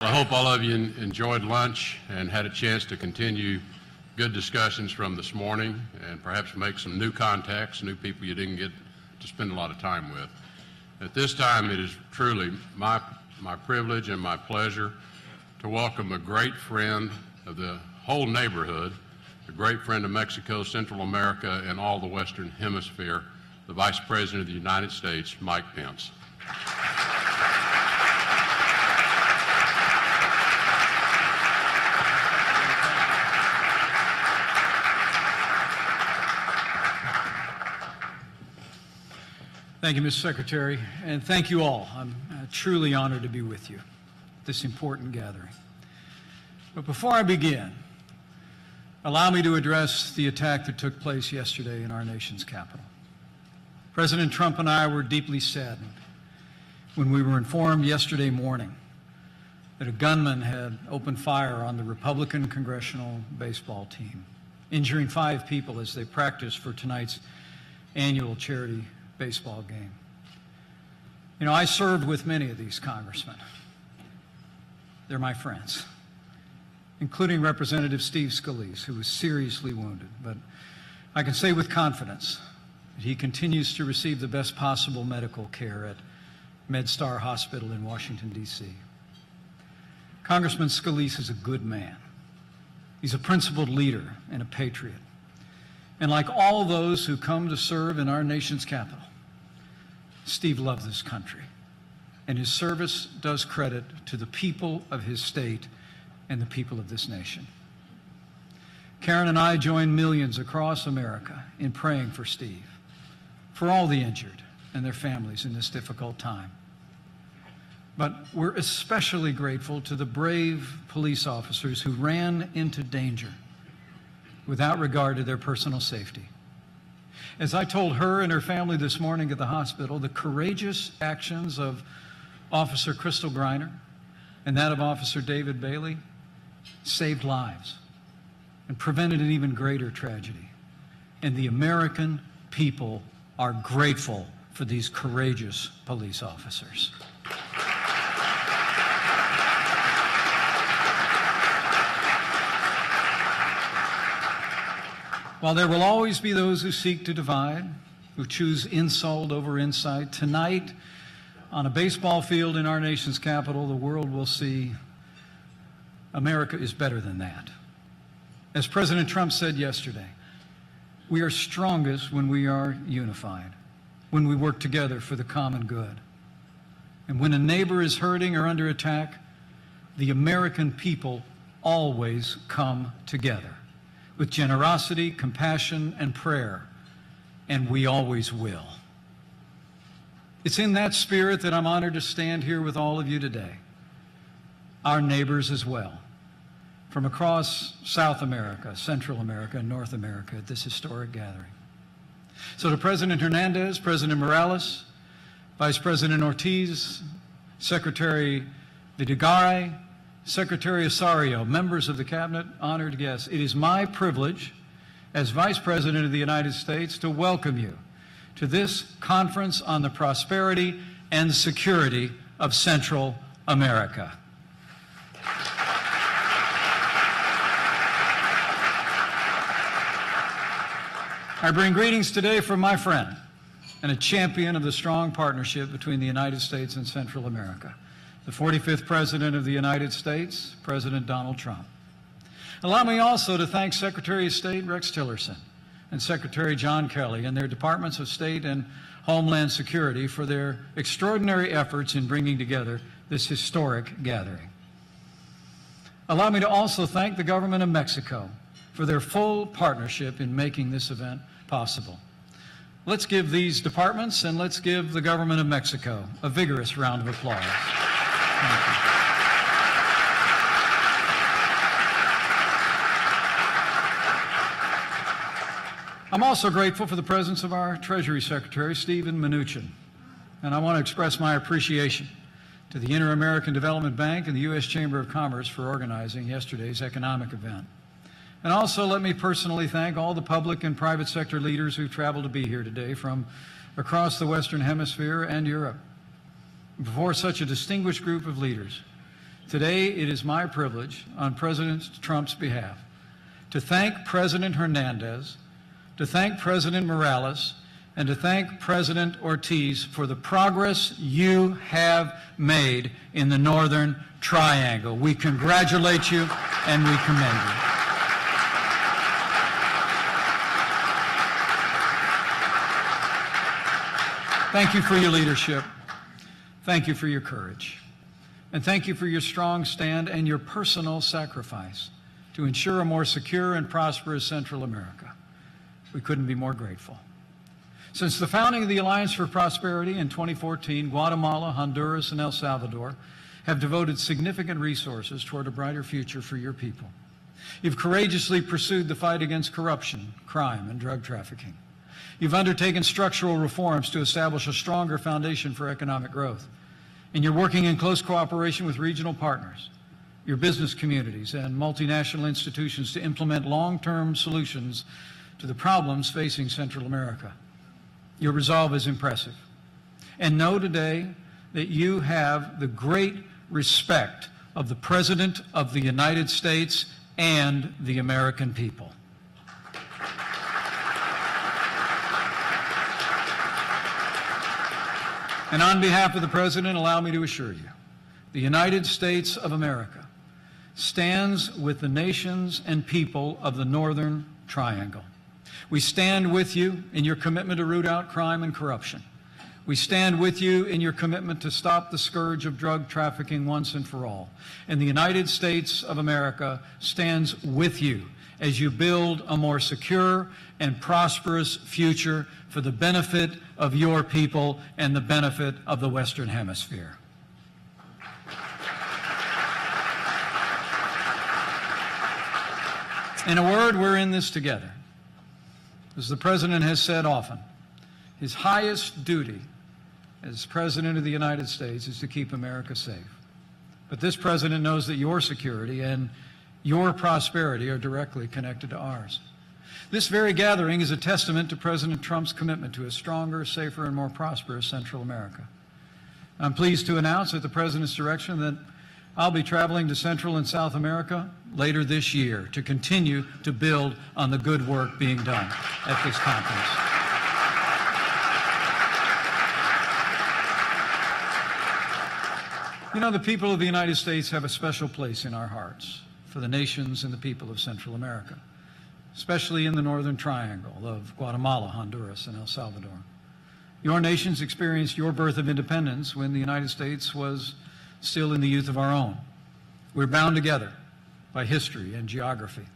I hope all of you enjoyed lunch and had a chance to continue good discussions from this morning and perhaps make some new contacts, new people you didn't get to spend a lot of time with. At this time, it is truly my privilege and my pleasure to welcome a great friend of the whole neighborhood, a great friend of Mexico, Central America, and all the Western Hemisphere, the Vice President of the United States, Mike Pence. Thank you, Mr. Secretary, and thank you all. I'm truly honored to be with you at this important gathering. But before I begin, allow me to address the attack that took place yesterday in our nation's capital. President Trump and I were deeply saddened when we were informed yesterday morning that a gunman had opened fire on the Republican congressional baseball team, injuring 5 people as they practiced for tonight's annual charity baseball game. You know, I served with many of these congressmen. They're my friends, including Representative Steve Scalise, who was seriously wounded. But I can say with confidence that he continues to receive the best possible medical care at MedStar Hospital in Washington, D.C. Congressman Scalise is a good man. He's a principled leader and a patriot. And like all those who come to serve in our nation's capital, Steve loves this country, and his service does credit to the people of his state and the people of this nation. Karen and I join millions across America in praying for Steve, for all the injured and their families in this difficult time. But we're especially grateful to the brave police officers who ran into danger without regard to their personal safety. As I told her and her family this morning at the hospital, the courageous actions of Officer Crystal Griner and that of Officer David Bailey saved lives and prevented an even greater tragedy. And the American people are grateful for these courageous police officers. While there will always be those who seek to divide, who choose insult over insight, tonight on a baseball field in our nation's capital, the world will see America is better than that. As President Trump said yesterday, we are strongest when we are unified, when we work together for the common good. And when a neighbor is hurting or under attack, the American people always come together with generosity, compassion, and prayer, and we always will. It's in that spirit that I'm honored to stand here with all of you today, our neighbors as well, from across South America, Central America, and North America at this historic gathering. So to President Hernandez, President Morales, Vice President Ortiz, Secretary Vidagrán, Secretary Osorio, members of the Cabinet, honored guests, it is my privilege as Vice President of the United States to welcome you to this conference on the prosperity and security of Central America. I bring greetings today from my friend and a champion of the strong partnership between the United States and Central America, the 45th President of the United States, President Donald Trump. Allow me also to thank Secretary of State Rex Tillerson and Secretary John Kelly and their Departments of State and Homeland Security for their extraordinary efforts in bringing together this historic gathering. Allow me to also thank the government of Mexico for their full partnership in making this event possible. Let's give these departments and let's give the government of Mexico a vigorous round of applause. Thank you. I'm also grateful for the presence of our Treasury Secretary, Steven Mnuchin, and I want to express my appreciation to the Inter-American Development Bank and the U.S. Chamber of Commerce for organizing yesterday's economic event. And also let me personally thank all the public and private sector leaders who traveled to be here today from across the Western Hemisphere and Europe. Before such a distinguished group of leaders, Today, it is my privilege, on President Trump's behalf, to thank President Hernandez, to thank President Morales, and to thank President Ortiz for the progress you have made in the Northern Triangle. We congratulate you and we commend you. Thank you for your leadership. Thank you for your courage. And thank you for your strong stand and your personal sacrifice to ensure a more secure and prosperous Central America. We couldn't be more grateful. Since the founding of the Alliance for Prosperity in 2014, Guatemala, Honduras, and El Salvador have devoted significant resources toward a brighter future for your people. You've courageously pursued the fight against corruption, crime, and drug trafficking. You've undertaken structural reforms to establish a stronger foundation for economic growth. And you're working in close cooperation with regional partners, your business communities, and multinational institutions to implement long-term solutions to the problems facing Central America. Your resolve is impressive. And know today that you have the great respect of the President of the United States and the American people. And on behalf of the President, allow me to assure you, the United States of America stands with the nations and people of the Northern Triangle. We stand with you in your commitment to root out crime and corruption. We stand with you in your commitment to stop the scourge of drug trafficking once and for all. And the United States of America stands with you as you build a more secure and prosperous future for the benefit of your people and the benefit of the Western Hemisphere. In a word, we're in this together. As the President has said often, his highest duty as President of the United States is to keep America safe. But this President knows that your security and your prosperity are directly connected to ours. This very gathering is a testament to President Trump's commitment to a stronger, safer, and more prosperous Central America. I'm pleased to announce at the President's direction that I'll be traveling to Central and South America later this year to continue to build on the good work being done at this conference. You know, the people of the United States have a special place in our hearts for the nations and the people of Central America, especially in the Northern Triangle of Guatemala, Honduras, and El Salvador. Your nations experienced your birth of independence when the United States was still in the youth of our own. We're bound together by history and geography.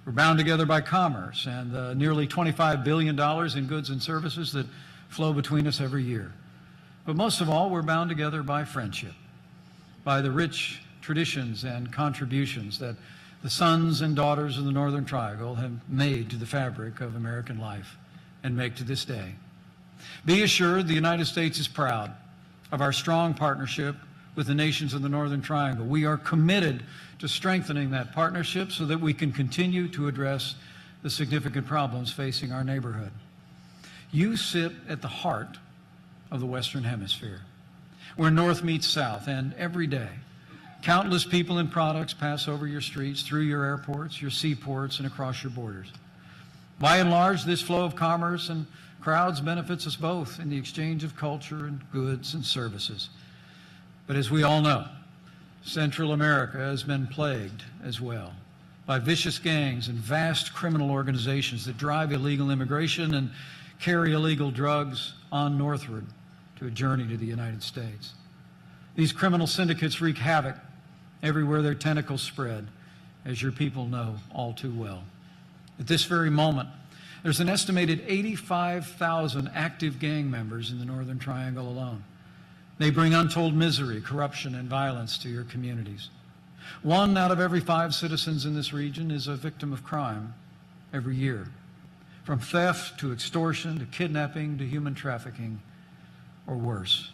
We're bound together by commerce and the nearly $25 billion in goods and services that flow between us every year. But most of all, we're bound together by friendship, by the rich traditions and contributions that the sons and daughters of the Northern Triangle have made to the fabric of American life and make to this day. Be assured the United States is proud of our strong partnership with the nations of the Northern Triangle. We are committed to strengthening that partnership so that we can continue to address the significant problems facing our neighborhood. You sit at the heart of the Western Hemisphere, where North meets South, and every day, countless people and products pass over your streets, through your airports, your seaports, and across your borders. By and large, this flow of commerce and crowds benefits us both in the exchange of culture and goods and services. But as we all know, Central America has been plagued as well by vicious gangs and vast criminal organizations that drive illegal immigration and carry illegal drugs on northward to a journey to the United States. These criminal syndicates wreak havoc everywhere their tentacles spread, as your people know all too well. At this very moment, there's an estimated 85,000 active gang members in the Northern Triangle alone. They bring untold misery, corruption, and violence to your communities. 1 out of every 5 citizens in this region is a victim of crime every year, from theft to extortion to kidnapping to human trafficking or worse.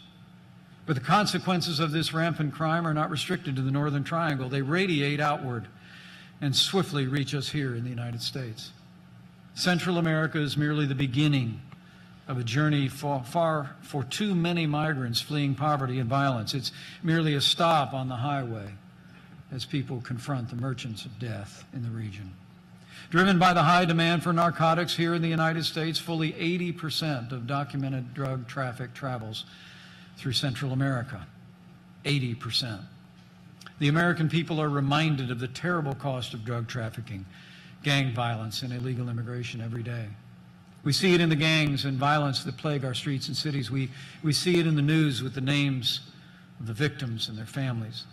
But the consequences of this rampant crime are not restricted to the Northern Triangle. They radiate outward and swiftly reach us here in the United States. Central America is merely the beginning of a journey far for too many migrants fleeing poverty and violence. It's merely a stop on the highway as people confront the merchants of death in the region. Driven by the high demand for narcotics here in the United States, fully 80% of documented drug traffic travels through Central America. 80%. The American people are reminded of the terrible cost of drug trafficking, gang violence, and illegal immigration every day. We see it in the gangs and violence that plague our streets and cities. We see it in the news with the names of the victims and their families.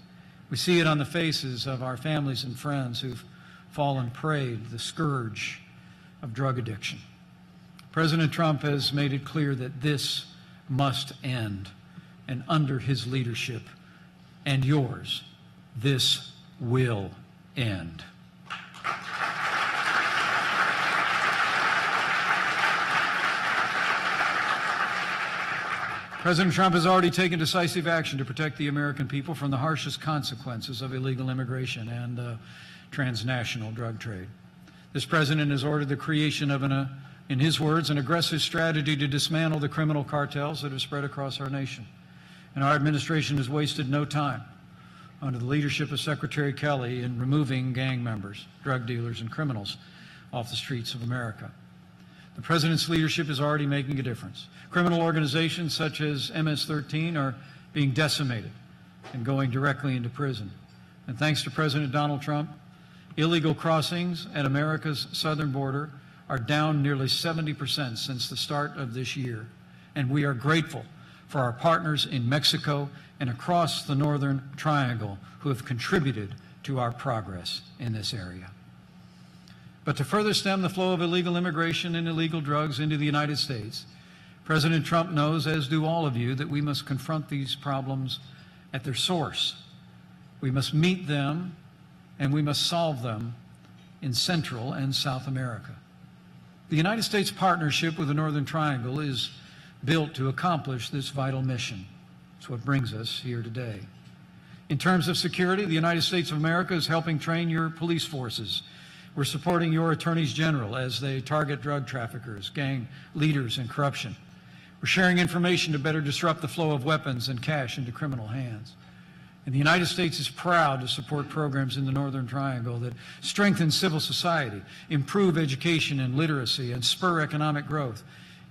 We see it on the faces of our families and friends who've fallen prey to the scourge of drug addiction. President Trump has made it clear that this must end, and under his leadership and yours, this will end. President Trump has already taken decisive action to protect the American people from the harshest consequences of illegal immigration and the transnational drug trade. This president has ordered the creation of, in his words, an aggressive strategy to dismantle the criminal cartels that have spread across our nation. And our administration has wasted no time under the leadership of Secretary Kelly in removing gang members, drug dealers, and criminals off the streets of America. The president's leadership is already making a difference. Criminal organizations such as MS-13 are being decimated and going directly into prison. And thanks to President Donald Trump, illegal crossings at America's southern border are down nearly 70% since the start of this year. And we are grateful for our partners in Mexico and across the Northern Triangle who have contributed to our progress in this area. But to further stem the flow of illegal immigration and illegal drugs into the United States, President Trump knows, as do all of you, that we must confront these problems at their source. We must meet them and we must solve them in Central and South America. The United States partnership with the Northern Triangle is built to accomplish this vital mission. It's what brings us here today. In terms of security, the United States of America is helping train your police forces. We're supporting your attorneys general as they target drug traffickers, gang leaders, and corruption. We're sharing information to better disrupt the flow of weapons and cash into criminal hands. And the United States is proud to support programs in the Northern Triangle that strengthen civil society, improve education and literacy, and spur economic growth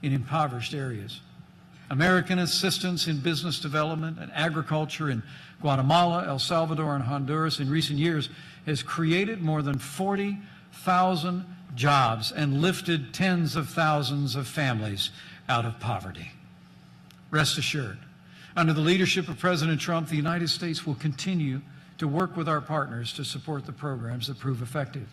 in impoverished areas. American assistance in business development and agriculture in Guatemala, El Salvador, and Honduras in recent years has created more than 40,000 jobs and lifted tens of thousands of families out of poverty. Rest assured, under the leadership of President Trump, the United States will continue to work with our partners to support the programs that prove effective.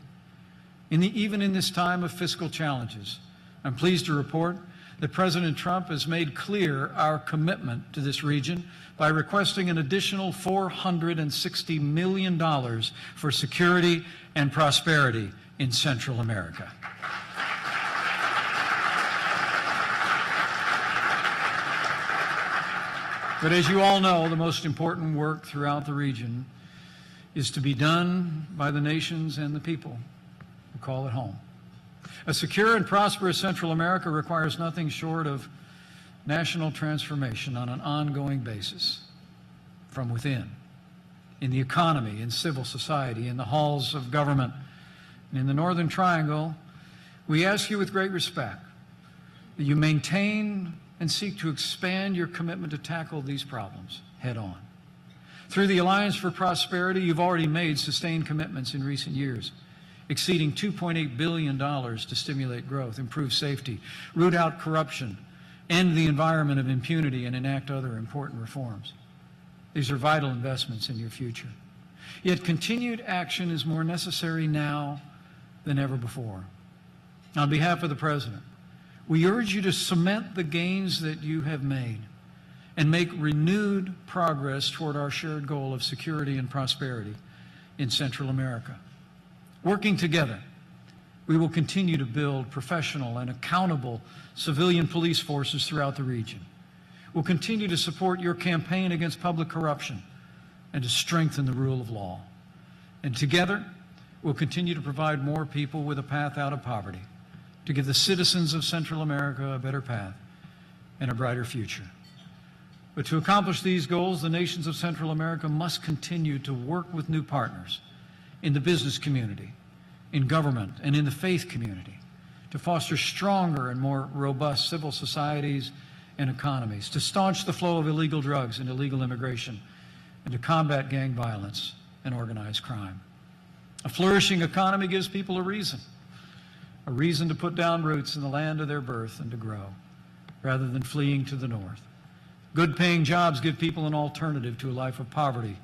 Even in this time of fiscal challenges, I'm pleased to report that President Trump has made clear our commitment to this region by requesting an additional $460 million for security and prosperity in Central America. But as you all know, the most important work throughout the region is to be done by the nations and the people who call it home. A secure and prosperous Central America requires nothing short of national transformation on an ongoing basis from within, in the economy, in civil society, in the halls of government, and in the Northern Triangle. We ask you with great respect that you maintain and seek to expand your commitment to tackle these problems head on. Through the Alliance for Prosperity, you've already made sustained commitments in recent years, exceeding $2.8 billion to stimulate growth, improve safety, root out corruption, end the environment of impunity, and enact other important reforms. These are vital investments in your future. Yet continued action is more necessary now than ever before. On behalf of the President, we urge you to cement the gains that you have made and make renewed progress toward our shared goal of security and prosperity in Central America. Working together, we will continue to build professional and accountable civilian police forces throughout the region. We'll continue to support your campaign against public corruption and to strengthen the rule of law. And together, we'll continue to provide more people with a path out of poverty, to give the citizens of Central America a better path and a brighter future. But to accomplish these goals, the nations of Central America must continue to work with new partners in the business community, in government, and in the faith community to foster stronger and more robust civil societies and economies, to staunch the flow of illegal drugs and illegal immigration, and to combat gang violence and organized crime. A flourishing economy gives people a reason to put down roots in the land of their birth and to grow, rather than fleeing to the north. Good-paying jobs give people an alternative to a life of poverty,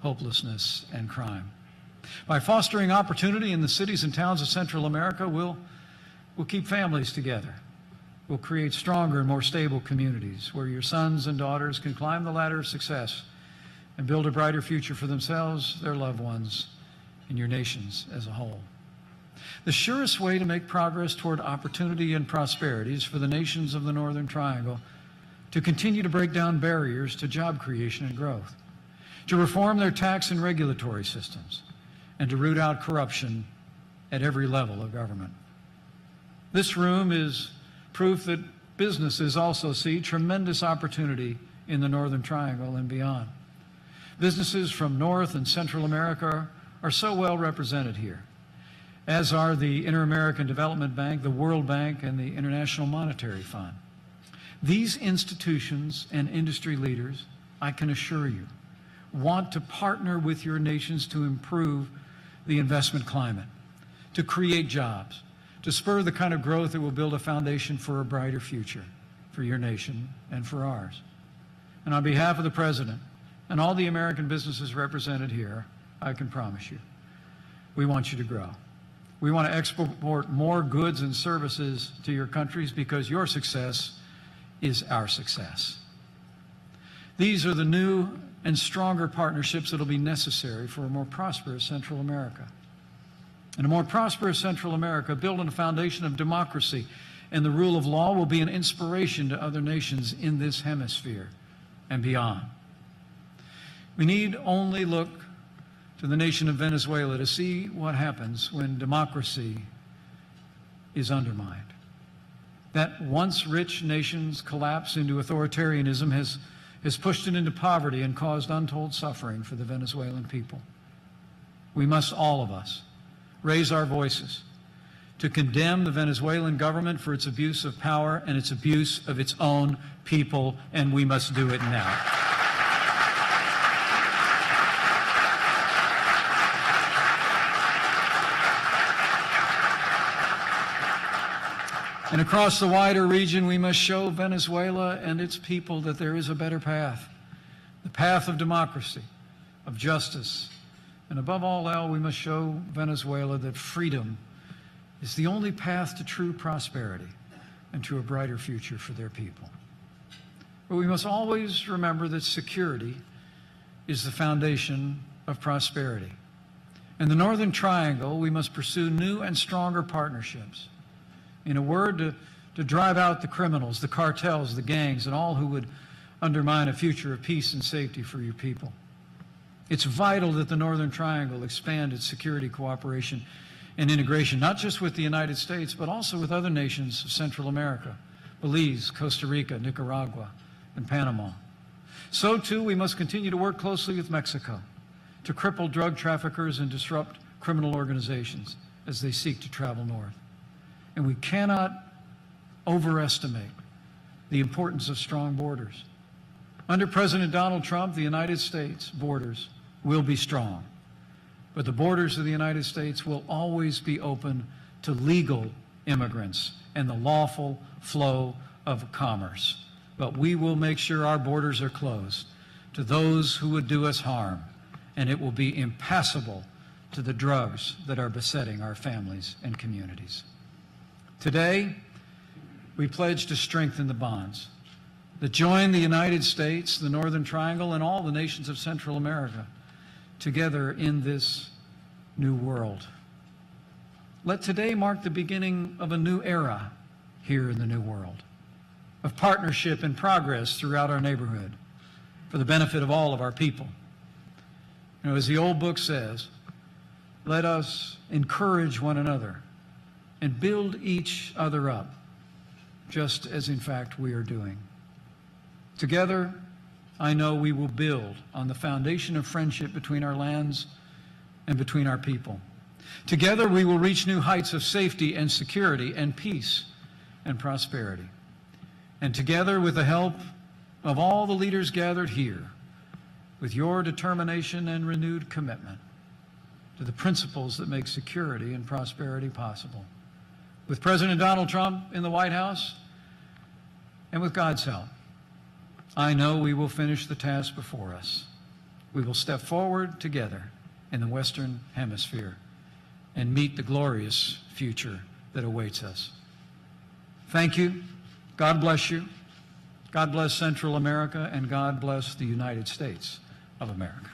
hopelessness, and crime. By fostering opportunity in the cities and towns of Central America, we'll keep families together. We'll create stronger and more stable communities where your sons and daughters can climb the ladder of success and build a brighter future for themselves, their loved ones, and your nations as a whole. The surest way to make progress toward opportunity and prosperity is for the nations of the Northern Triangle to continue to break down barriers to job creation and growth, to reform their tax and regulatory systems, and to root out corruption at every level of government. This room is proof that businesses also see tremendous opportunity in the Northern Triangle and beyond. Businesses from North and Central America are so well represented here, as are the Inter-American Development Bank, the World Bank, and the International Monetary Fund. These institutions and industry leaders, I can assure you, want to partner with your nations to improve the investment climate, to create jobs, to spur the kind of growth that will build a foundation for a brighter future for your nation and for ours. And on behalf of the President and all the American businesses represented here, I can promise you, we want you to grow. We want to export more goods and services to your countries because your success is our success. These are the new and stronger partnerships that will be necessary for a more prosperous Central America. And a more prosperous Central America built on a foundation of democracy and the rule of law will be an inspiration to other nations in this hemisphere and beyond. We need only look to the nation of Venezuela to see what happens when democracy is undermined. That once rich nation's collapse into authoritarianism has pushed it into poverty and caused untold suffering for the Venezuelan people. We must, all of us, raise our voices to condemn the Venezuelan government for its abuse of power and its abuse of its own people, and we must do it now. And across the wider region, we must show Venezuela and its people that there is a better path, the path of democracy, of justice. And above all else, we must show Venezuela that freedom is the only path to true prosperity and to a brighter future for their people. But we must always remember that security is the foundation of prosperity. In the Northern Triangle, we must pursue new and stronger partnerships. In a word, to drive out the criminals, the cartels, the gangs, and all who would undermine a future of peace and safety for your people. It's vital that the Northern Triangle expand its security cooperation and integration, not just with the United States, but also with other nations of Central America, Belize, Costa Rica, Nicaragua, and Panama. So, too, we must continue to work closely with Mexico to cripple drug traffickers and disrupt criminal organizations as they seek to travel north. And we cannot overestimate the importance of strong borders. Under President Donald Trump, the United States borders will be strong, but the borders of the United States will always be open to legal immigrants and the lawful flow of commerce. But we will make sure our borders are closed to those who would do us harm, and it will be impassable to the drugs that are besetting our families and communities. Today, we pledge to strengthen the bonds that join the United States, the Northern Triangle, and all the nations of Central America together in this new world. Let today mark the beginning of a new era here in the new world, of partnership and progress throughout our neighborhood for the benefit of all of our people. You know, as the old book says, let us encourage one another and build each other up, just as in fact we are doing. Together, I know we will build on the foundation of friendship between our lands and between our people. Together, we will reach new heights of safety and security and peace and prosperity. And together, with the help of all the leaders gathered here, with your determination and renewed commitment to the principles that make security and prosperity possible, with President Donald Trump in the White House, and with God's help, I know we will finish the task before us. We will step forward together in the Western Hemisphere and meet the glorious future that awaits us. Thank you. God bless you. God bless Central America, and God bless the United States of America.